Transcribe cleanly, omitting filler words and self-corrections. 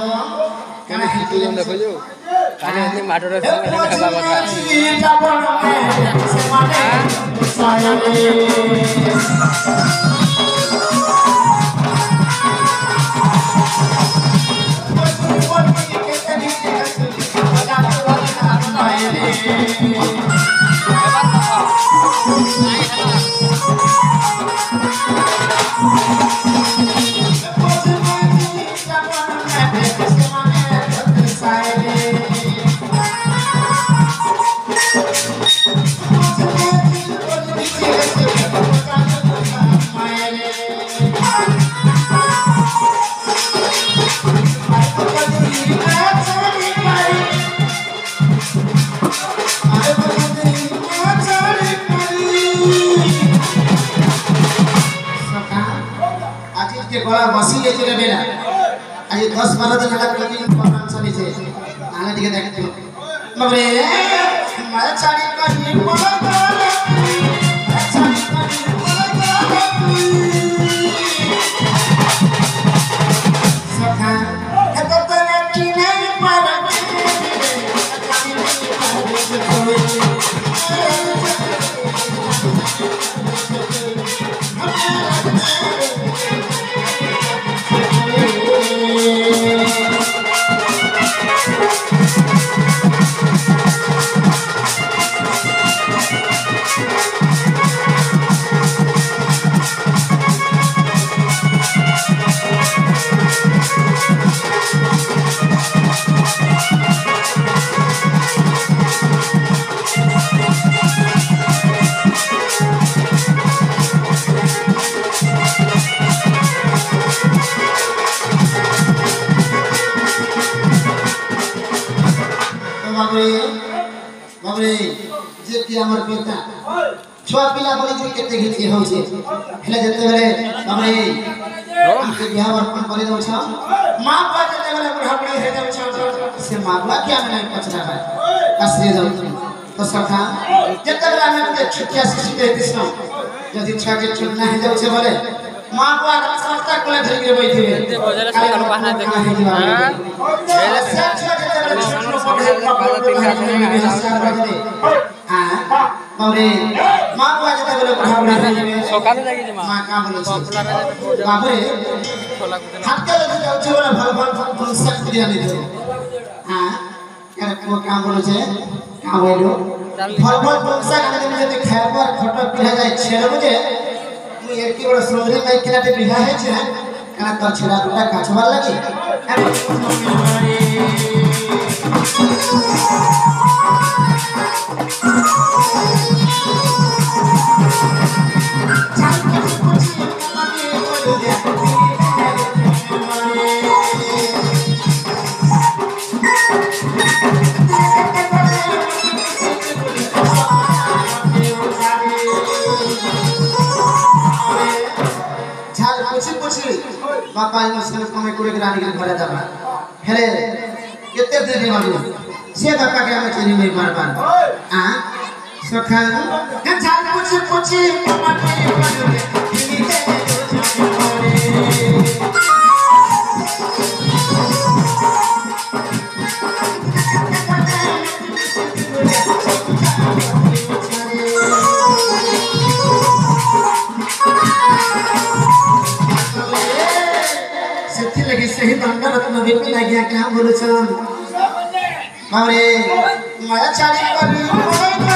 क्या हितु जन देखो जो काने हिंदी माटो रे हेबा बड़ा मसी ले चले बेला आज 10-12 दिन लगा कोचिंग प्रोग्राम चली छे आगे दिखे देखते मगरे माय चाड़ी का ये बोला चाड़ी का ये बोला सखा तो तेरे की नहीं पर बाबरे जे कि हमर पिता छुआ पिला बोली जे केते घिच हो छे हेले जते बेले बाबरे हमके बियाह अर्पण करे दउ छ मां बा जते बेले बुढ़ापड़ी हे दउ छ से मागला क्या नहीं पछरा है असरे दउ तो सखा जते बेले हम के छुटिया शिशु देती छ यदि छा के छुटना है दउ छ बोले मां को आकर संस्था कोले धरि के बैठिबे ते बजरे से कल बहाना देखे हां से छुआ जते बेले छुटनो पड़े हां बाबरे मां को जते बेले बुढ़ापड़ी हे सकाले जागी जे मां का बोले छ बाबरे हाथ के लगे जाउ छ बोले भल भल फल सक दिया नहीं दे हां यार को काम बोले छ का बोलो फल फल फल सक आने में जते खाए पर फोटो पिला जाय छेड़ बुझे तू एक की बड़ा सुंदरी माई केनाटे बिहा है छ काना तो छेड़ा टूटा काछवार लगी बापा इन से कमे कोरे रानी के घरे जाबा हेले केते देबे बाबू से बापा के हम चली नहीं मार पान आ सखा के झाल पूछी माटे पड़े दिनी के लगी सही दंगा रत्न बिपी लग गया क्या बोलो चल बाबरे माया चाली पर